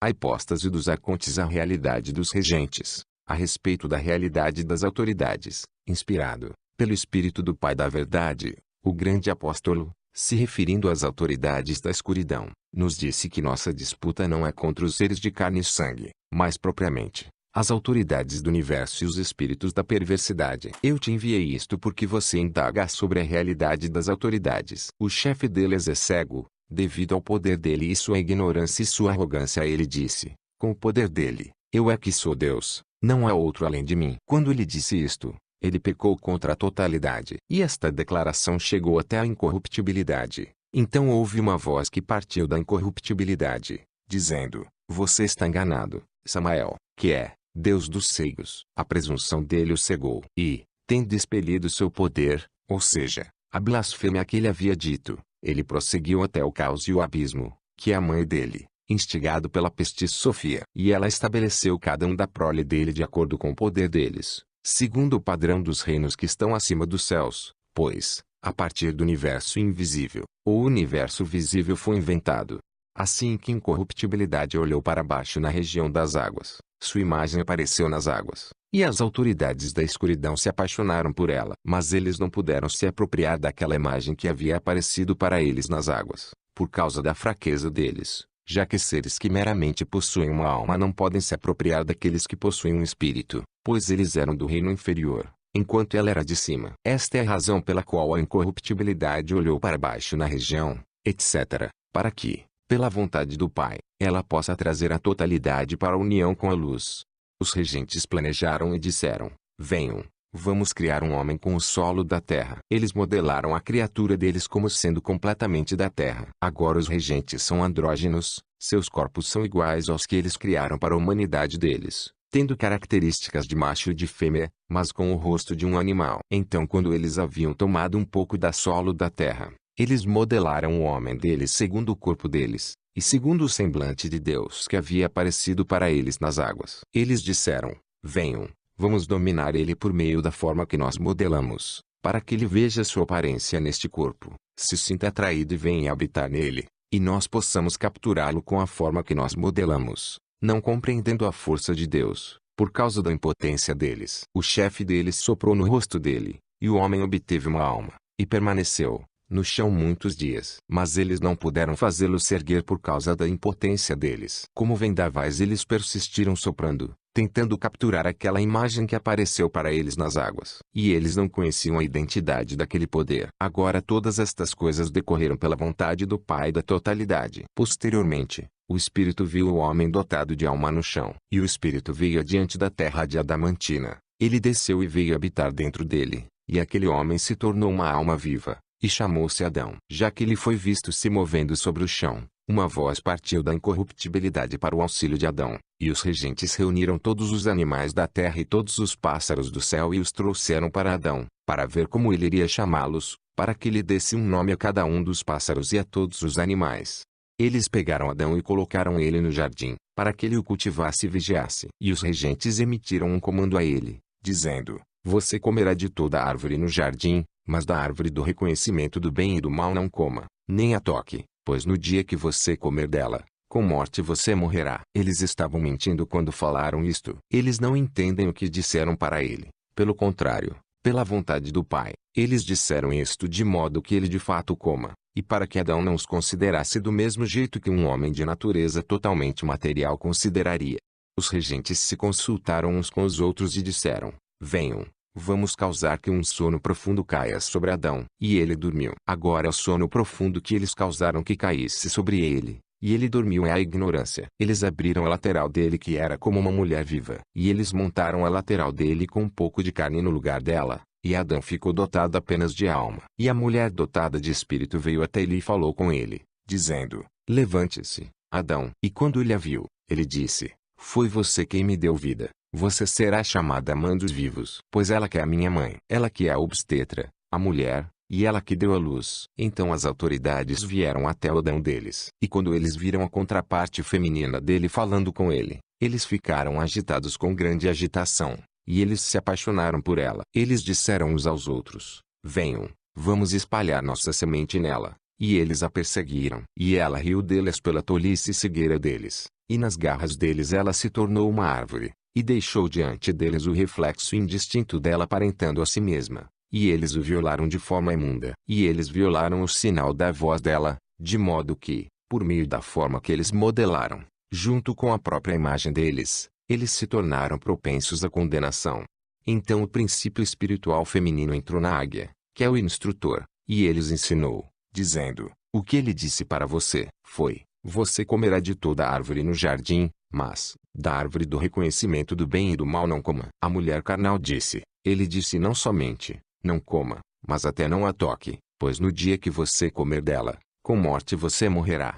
A hipóstase dos arcontes, a realidade dos regentes, a respeito da realidade das autoridades, inspirado pelo Espírito do Pai da Verdade, o grande apóstolo, se referindo às autoridades da escuridão, nos disse que nossa disputa não é contra os seres de carne e sangue, mas propriamente as autoridades do universo e os espíritos da perversidade. Eu te enviei isto porque você indaga sobre a realidade das autoridades. O chefe deles é cego, devido ao poder dele e sua ignorância e sua arrogância. Ele disse, com o poder dele, eu é que sou Deus, não há outro além de mim. Quando ele disse isto, ele pecou contra a totalidade. E esta declaração chegou até a incorruptibilidade. Então houve uma voz que partiu da incorruptibilidade, dizendo, você está enganado, Samael, que é Deus dos cegos. A presunção dele o cegou. E, tendo expelido seu poder, ou seja, a blasfêmia que ele havia dito, ele prosseguiu até o caos e o abismo, que é a mãe dele, instigado pela peste Sofia. E ela estabeleceu cada um da prole dele de acordo com o poder deles, segundo o padrão dos reinos que estão acima dos céus, pois, a partir do universo invisível, o universo visível foi inventado. Assim que incorruptibilidade olhou para baixo na região das águas, sua imagem apareceu nas águas, e as autoridades da escuridão se apaixonaram por ela. Mas eles não puderam se apropriar daquela imagem que havia aparecido para eles nas águas, por causa da fraqueza deles, já que seres que meramente possuem uma alma não podem se apropriar daqueles que possuem um espírito, pois eles eram do reino inferior, enquanto ela era de cima. Esta é a razão pela qual a incorruptibilidade olhou para baixo na região, etc., para que, pela vontade do Pai, ela possa trazer a totalidade para a união com a luz. Os regentes planejaram e disseram, venham, vamos criar um homem com o solo da terra. Eles modelaram a criatura deles como sendo completamente da terra. Agora os regentes são andrógenos, seus corpos são iguais aos que eles criaram para a humanidade deles, tendo características de macho e de fêmea, mas com o rosto de um animal. Então quando eles haviam tomado um pouco da solo da terra, eles modelaram o homem deles segundo o corpo deles, e segundo o semblante de Deus que havia aparecido para eles nas águas. Eles disseram, venham, vamos dominar ele por meio da forma que nós modelamos, para que ele veja sua aparência neste corpo, se sinta atraído e venha habitar nele, e nós possamos capturá-lo com a forma que nós modelamos, não compreendendo a força de Deus, por causa da impotência deles. O chefe deles soprou no rosto dele, e o homem obteve uma alma, e permaneceu no chão muitos dias. Mas eles não puderam fazê-lo se erguer por causa da impotência deles. Como vendavais eles persistiram soprando, tentando capturar aquela imagem que apareceu para eles nas águas. E eles não conheciam a identidade daquele poder. Agora todas estas coisas decorreram pela vontade do Pai da totalidade. Posteriormente, o Espírito viu o homem dotado de alma no chão. E o Espírito veio adiante da terra de Adamantina. Ele desceu e veio habitar dentro dele. E aquele homem se tornou uma alma viva, e chamou-se Adão. Já que ele foi visto se movendo sobre o chão, uma voz partiu da incorruptibilidade para o auxílio de Adão, e os regentes reuniram todos os animais da terra e todos os pássaros do céu e os trouxeram para Adão, para ver como ele iria chamá-los, para que lhe desse um nome a cada um dos pássaros e a todos os animais. Eles pegaram Adão e colocaram ele no jardim, para que ele o cultivasse e vigiasse. E os regentes emitiram um comando a ele, dizendo, você comerá de toda a árvore no jardim, mas da árvore do reconhecimento do bem e do mal não coma, nem a toque, pois no dia que você comer dela, com morte você morrerá. Eles estavam mentindo quando falaram isto. Eles não entendem o que disseram para ele. Pelo contrário, pela vontade do Pai, eles disseram isto de modo que ele de fato coma, e para que Adão não os considerasse do mesmo jeito que um homem de natureza totalmente material consideraria. Os regentes se consultaram uns com os outros e disseram, venham, vamos causar que um sono profundo caia sobre Adão. E ele dormiu. Agora o sono profundo que eles causaram que caísse sobre ele, e ele dormiu é a ignorância. Eles abriram a lateral dele que era como uma mulher viva. E eles montaram a lateral dele com um pouco de carne no lugar dela, e Adão ficou dotado apenas de alma. E a mulher dotada de espírito veio até ele e falou com ele, dizendo, levante-se, Adão. E quando ele a viu, ele disse, foi você quem me deu vida. Você será chamada mãe dos vivos, pois ela que é a minha mãe, ela que é a obstetra, a mulher, e ela que deu à luz. Então as autoridades vieram até o Adão deles. E quando eles viram a contraparte feminina dele falando com ele, eles ficaram agitados com grande agitação, e eles se apaixonaram por ela. Eles disseram uns aos outros, venham, vamos espalhar nossa semente nela. E eles a perseguiram. E ela riu deles pela tolice e cegueira deles. E nas garras deles ela se tornou uma árvore, e deixou diante deles o reflexo indistinto dela aparentando a si mesma. E eles o violaram de forma imunda. E eles violaram o sinal da voz dela, de modo que, por meio da forma que eles modelaram, junto com a própria imagem deles, eles se tornaram propensos à condenação. Então o princípio espiritual feminino entrou na águia, que é o instrutor, e ele os ensinou, dizendo: o que ele disse para você foi: você comerá de toda árvore no jardim, mas, da árvore do reconhecimento do bem e do mal não coma. A mulher carnal disse: ele disse não somente, não coma, mas até não a toque, pois no dia que você comer dela, com morte você morrerá.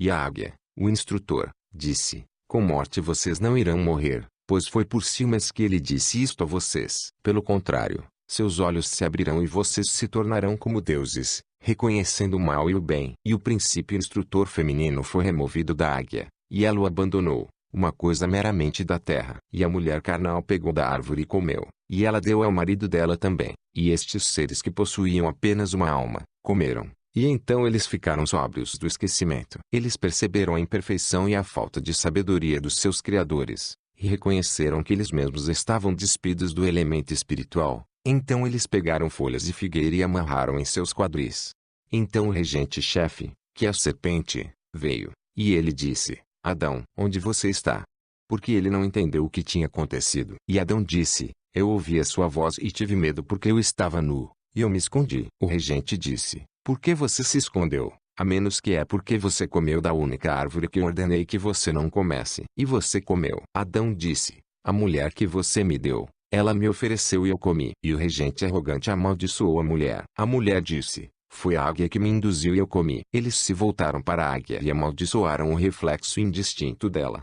E a águia, o instrutor, disse: com morte vocês não irão morrer, pois foi por ciúmes que ele disse isto a vocês. Pelo contrário, seus olhos se abrirão e vocês se tornarão como deuses, reconhecendo o mal e o bem. E o princípio instrutor feminino foi removido da águia, e ela o abandonou, uma coisa meramente da terra. E a mulher carnal pegou da árvore e comeu, e ela deu ao marido dela também. E estes seres que possuíam apenas uma alma, comeram. E então eles ficaram sóbrios do esquecimento. Eles perceberam a imperfeição e a falta de sabedoria dos seus criadores, e reconheceram que eles mesmos estavam despidos do elemento espiritual. Então eles pegaram folhas de figueira e amarraram em seus quadris. Então o regente-chefe, que é a serpente, veio, e ele disse: Adão, onde você está? Porque ele não entendeu o que tinha acontecido. E Adão disse: eu ouvi a sua voz e tive medo porque eu estava nu, e eu me escondi. O regente disse: por que você se escondeu? A menos que é porque você comeu da única árvore que eu ordenei que você não comesse. E você comeu. Adão disse: a mulher que você me deu, ela me ofereceu e eu comi. E o regente arrogante amaldiçoou a mulher. A mulher disse: foi a águia que me induziu e eu comi. Eles se voltaram para a águia e amaldiçoaram o reflexo indistinto dela.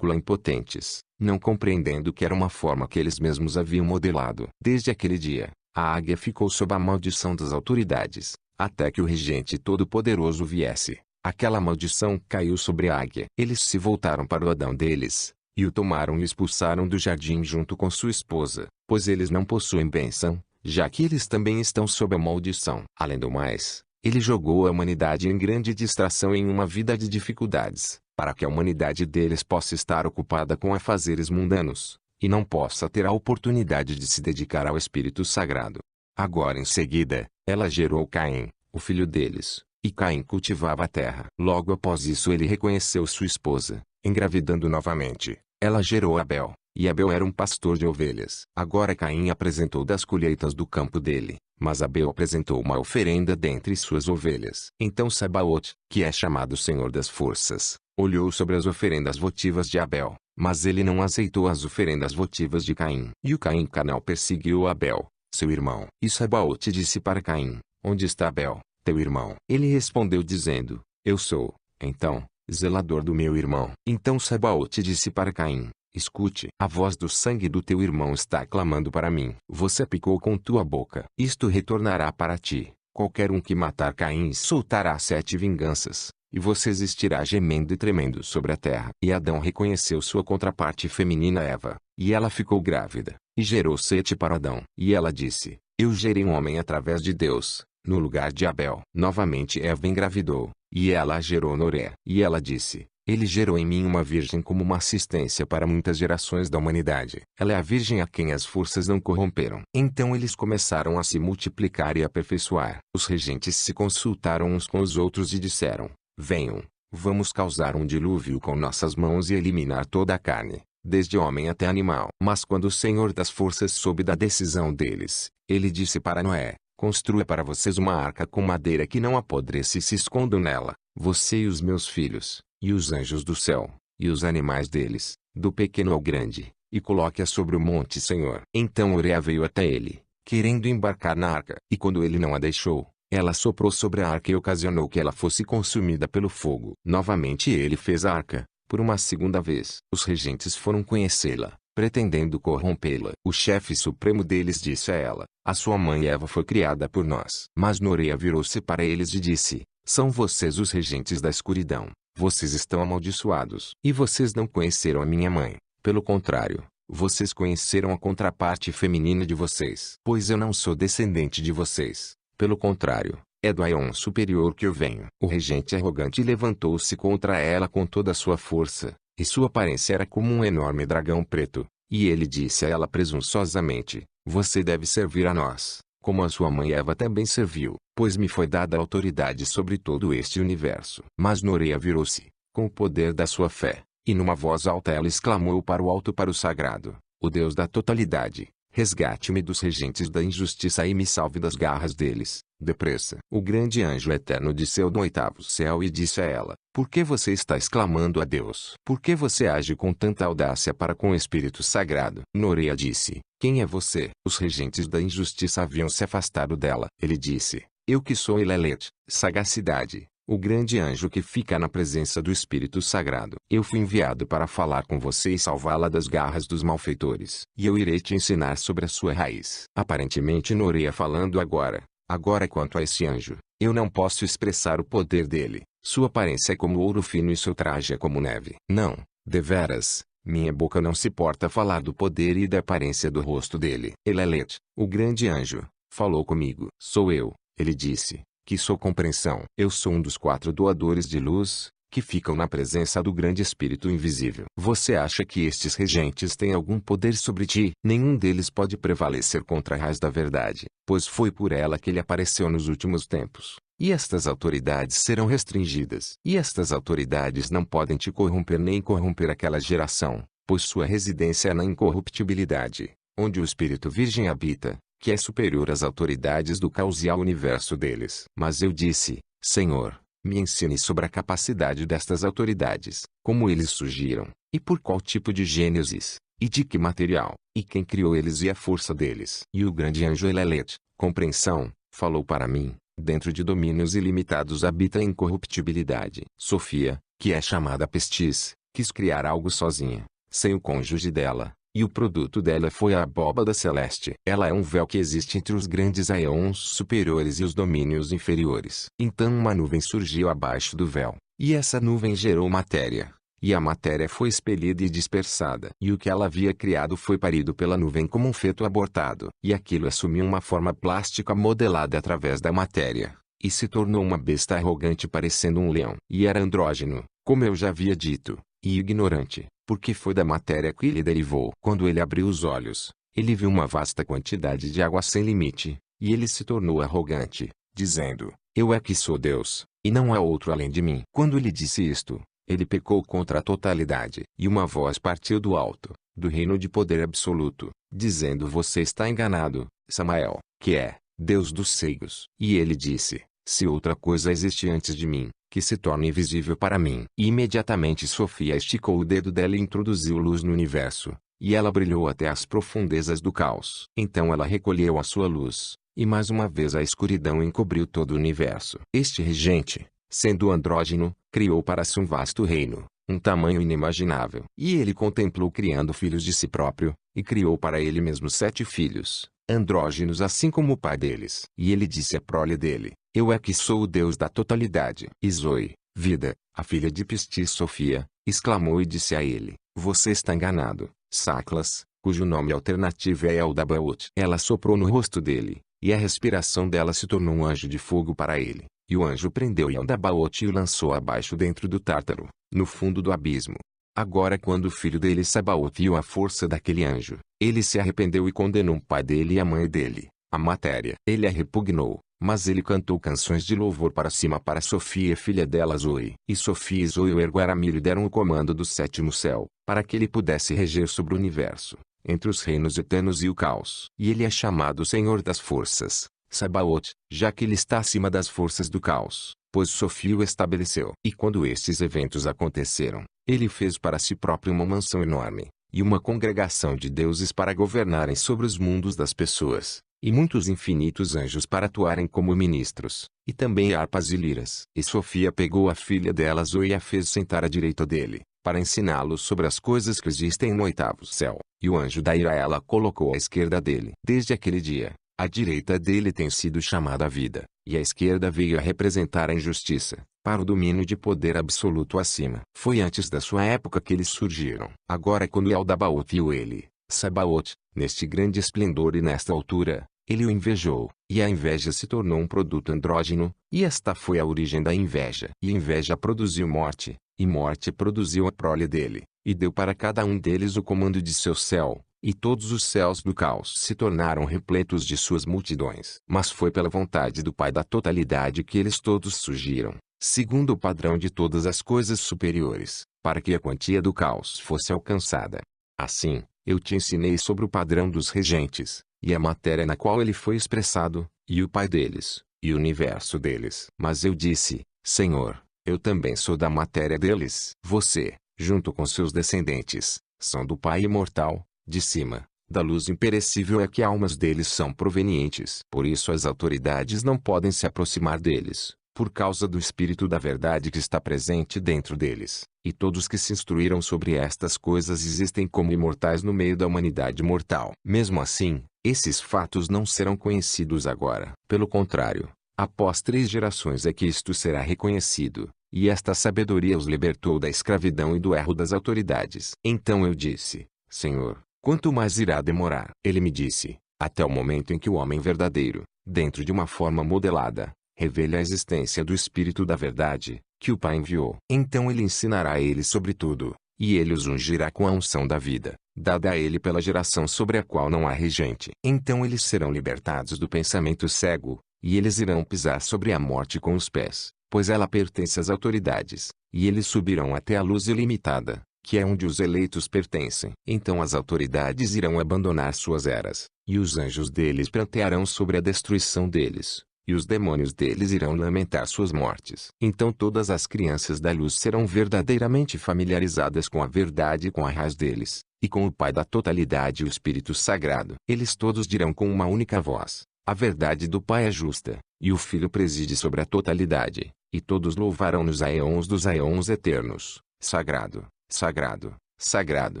Impotentes, não compreendendo que era uma forma que eles mesmos haviam modelado. Desde aquele dia, a águia ficou sob a maldição das autoridades, até que o regente todo-poderoso viesse. Aquela maldição caiu sobre a águia. Eles se voltaram para o Adão deles, e o tomaram e expulsaram do jardim junto com sua esposa, pois eles não possuem bênção, já que eles também estão sob a maldição. Além do mais, ele jogou a humanidade em grande distração em uma vida de dificuldades, para que a humanidade deles possa estar ocupada com afazeres mundanos, e não possa ter a oportunidade de se dedicar ao Espírito Sagrado. Agora em seguida, ela gerou Caim, o filho deles, e Caim cultivava a terra. Logo após isso ele reconheceu sua esposa, engravidando novamente. Ela gerou Abel, e Abel era um pastor de ovelhas. Agora Caim apresentou das colheitas do campo dele, mas Abel apresentou uma oferenda dentre suas ovelhas. Então Sabaote, que é chamado Senhor das Forças, olhou sobre as oferendas votivas de Abel, mas ele não aceitou as oferendas votivas de Caim. E o Caim carnal perseguiu Abel, seu irmão. E Sabaote disse para Caim: onde está Abel, teu irmão? Ele respondeu dizendo: eu sou, então, zelador do meu irmão. Então Sabaote disse para Caim: escute, a voz do sangue do teu irmão está clamando para mim. Você picou com tua boca. Isto retornará para ti. Qualquer um que matar Caim soltará 7 vinganças, e você existirá gemendo e tremendo sobre a terra. E Adão reconheceu sua contraparte feminina Eva, e ela ficou grávida, e gerou Sete para Adão. E ela disse: eu gerei um homem através de Deus, no lugar de Abel. Novamente Eva engravidou, e ela gerou Noré. E ela disse: ele gerou em mim uma virgem como uma assistência para muitas gerações da humanidade. Ela é a virgem a quem as forças não corromperam. Então eles começaram a se multiplicar e aperfeiçoar. Os regentes se consultaram uns com os outros e disseram: venham, vamos causar um dilúvio com nossas mãos e eliminar toda a carne, desde homem até animal. Mas quando o Senhor das Forças soube da decisão deles, ele disse para Noé: construa para vocês uma arca com madeira que não apodreça e se escondam nela, você e os meus filhos, e os anjos do céu, e os animais deles, do pequeno ao grande, e coloque-a sobre o monte Senhor. Então Oré veio até ele, querendo embarcar na arca. E quando ele não a deixou, ela soprou sobre a arca e ocasionou que ela fosse consumida pelo fogo. Novamente ele fez a arca, por uma segunda vez. Os regentes foram conhecê-la, pretendendo corrompê-la. O chefe supremo deles disse a ela: a sua mãe Eva foi criada por nós. Mas Noé virou-se para eles e disse: são vocês os regentes da escuridão. Vocês estão amaldiçoados. E vocês não conheceram a minha mãe. Pelo contrário, vocês conheceram a contraparte feminina de vocês. Pois eu não sou descendente de vocês. Pelo contrário, é do Aeon superior que eu venho. O regente arrogante levantou-se contra ela com toda a sua força, e sua aparência era como um enorme dragão preto. E ele disse a ela presunçosamente: você deve servir a nós, como a sua mãe Eva também serviu, pois me foi dada a autoridade sobre todo este universo. Mas Norea virou-se, com o poder da sua fé, e numa voz alta ela exclamou para o alto, para o sagrado, o Deus da totalidade: resgate-me dos regentes da injustiça e me salve das garras deles, depressa. O grande anjo eterno desceu do 8º céu e disse a ela: por que você está exclamando a Deus? Por que você age com tanta audácia para com o Espírito Sagrado? Norea disse: quem é você? Os regentes da injustiça haviam se afastado dela. Ele disse: eu que sou Elelet, sagacidade, o grande anjo que fica na presença do Espírito Sagrado. Eu fui enviado para falar com você e salvá-la das garras dos malfeitores. E eu irei te ensinar sobre a sua raiz. Aparentemente Norea falando agora. Agora quanto a esse anjo, eu não posso expressar o poder dele. Sua aparência é como ouro fino e seu traje é como neve. Não, deveras, minha boca não se porta a falar do poder e da aparência do rosto dele. Elelet, o grande anjo, falou comigo. Sou eu, ele disse, que sou compreensão. Eu sou um dos 4 doadores de luz, que ficam na presença do grande Espírito invisível. Você acha que estes regentes têm algum poder sobre ti? Nenhum deles pode prevalecer contra a raiz da verdade, pois foi por ela que ele apareceu nos últimos tempos. E estas autoridades serão restringidas. E estas autoridades não podem te corromper nem corromper aquela geração, pois sua residência é na incorruptibilidade, onde o Espírito Virgem habita, que é superior às autoridades do caos e ao universo deles. Mas eu disse: Senhor, me ensine sobre a capacidade destas autoridades, como eles surgiram, e por qual tipo de gênesis, e de que material, e quem criou eles e a força deles. E o grande anjo Elelet, compreensão, falou para mim: dentro de domínios ilimitados habita a incorruptibilidade. Sofia, que é chamada Pestis, quis criar algo sozinha, sem o cônjuge dela, e o produto dela foi a abóbada celeste. Ela é um véu que existe entre os grandes aeons superiores e os domínios inferiores. Então uma nuvem surgiu abaixo do véu, e essa nuvem gerou matéria. E a matéria foi expelida e dispersada. E o que ela havia criado foi parido pela nuvem como um feto abortado. E aquilo assumiu uma forma plástica modelada através da matéria, e se tornou uma besta arrogante parecendo um leão. E era andrógeno, como eu já havia dito, e ignorante, porque foi da matéria que ele derivou. Quando ele abriu os olhos, ele viu uma vasta quantidade de água sem limite, e ele se tornou arrogante, dizendo: eu é que sou Deus, e não há outro além de mim. Quando ele disse isto, ele pecou contra a totalidade. E uma voz partiu do alto, do reino de poder absoluto, dizendo: você está enganado, Samael, que é Deus dos cegos. E ele disse: se outra coisa existe antes de mim, que se torne invisível para mim. E imediatamente Sofia esticou o dedo dela e introduziu luz no universo, e ela brilhou até as profundezas do caos. Então ela recolheu a sua luz, e mais uma vez a escuridão encobriu todo o universo. Este regente, sendo andrógeno, criou para si um vasto reino, um tamanho inimaginável. E ele contemplou criando filhos de si próprio, e criou para ele mesmo 7 filhos, andrógenos assim como o pai deles. E ele disse à prole dele: eu é que sou o Deus da totalidade. E Zoe, vida, a filha de Pestis Sofia, exclamou e disse a ele: você está enganado, Saclas, cujo nome alternativo é Eldabaoth. Ela soprou no rosto dele, e a respiração dela se tornou um anjo de fogo para ele. E o anjo prendeu Eldabaoth e o lançou abaixo dentro do Tártaro, no fundo do abismo. Agora quando o filho dele Sabaoth viu a força daquele anjo, ele se arrependeu e condenou o pai dele e a mãe dele, a matéria. Ele a repugnou, mas ele cantou canções de louvor para cima para Sofia, filha dela Zoe. E Sofia e Zoe o Erguaramir lhe deram o comando do 7º céu, para que ele pudesse reger sobre o universo, entre os reinos eternos e o caos. E ele é chamado Senhor das Forças, Sabaoth, já que ele está acima das forças do caos, pois Sofia o estabeleceu. E quando estes eventos aconteceram, ele fez para si próprio uma mansão enorme, e uma congregação de deuses para governarem sobre os mundos das pessoas, e muitos infinitos anjos para atuarem como ministros, e também harpas e liras. E Sofia pegou a filha dela Zoe e a fez sentar à direita dele, para ensiná-los sobre as coisas que existem no 8º céu, e o anjo da ira ela colocou à esquerda dele. Desde aquele dia, a direita dele tem sido chamada a vida, e a esquerda veio a representar a injustiça, para o domínio de poder absoluto acima. Foi antes da sua época que eles surgiram. Agora quando Eldabaoth viu ele, Sabaoth, neste grande esplendor e nesta altura, ele o invejou, e a inveja se tornou um produto andrógeno, e esta foi a origem da inveja. E a inveja produziu morte, e morte produziu a prole dele, e deu para cada um deles o comando de seu céu, e todos os céus do caos se tornaram repletos de suas multidões. Mas foi pela vontade do Pai da totalidade que eles todos surgiram, segundo o padrão de todas as coisas superiores, para que a quantia do caos fosse alcançada. Assim, eu te ensinei sobre o padrão dos regentes, e a matéria na qual ele foi expressado, e o Pai deles, e o universo deles. Mas eu disse, Senhor, eu também sou da matéria deles. Você, junto com seus descendentes, são do Pai imortal, de cima, da luz imperecível é que almas deles são provenientes. Por isso as autoridades não podem se aproximar deles, por causa do Espírito da Verdade que está presente dentro deles. E todos que se instruíram sobre estas coisas existem como imortais no meio da humanidade mortal. Mesmo assim, esses fatos não serão conhecidos agora. Pelo contrário, após 3 gerações é que isto será reconhecido, e esta sabedoria os libertou da escravidão e do erro das autoridades. Então eu disse, Senhor, quanto mais irá demorar? Ele me disse, até o momento em que o homem verdadeiro, dentro de uma forma modelada, revele a existência do Espírito da Verdade, que o Pai enviou. Então ele ensinará a eles sobre tudo, e ele os ungirá com a unção da vida, dada a ele pela geração sobre a qual não há regente. Então eles serão libertados do pensamento cego, e eles irão pisar sobre a morte com os pés, pois ela pertence às autoridades, e eles subirão até a luz ilimitada, que é onde os eleitos pertencem. Então as autoridades irão abandonar suas eras, e os anjos deles prantearão sobre a destruição deles, e os demônios deles irão lamentar suas mortes. Então todas as crianças da luz serão verdadeiramente familiarizadas com a verdade e com a raiz deles, e com o Pai da totalidade e o Espírito Sagrado. Eles todos dirão com uma única voz, a verdade do Pai é justa, e o Filho preside sobre a totalidade, e todos louvarão nos aeons dos aeons eternos, sagrado, sagrado, sagrado.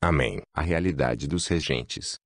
Amém. A realidade dos regentes,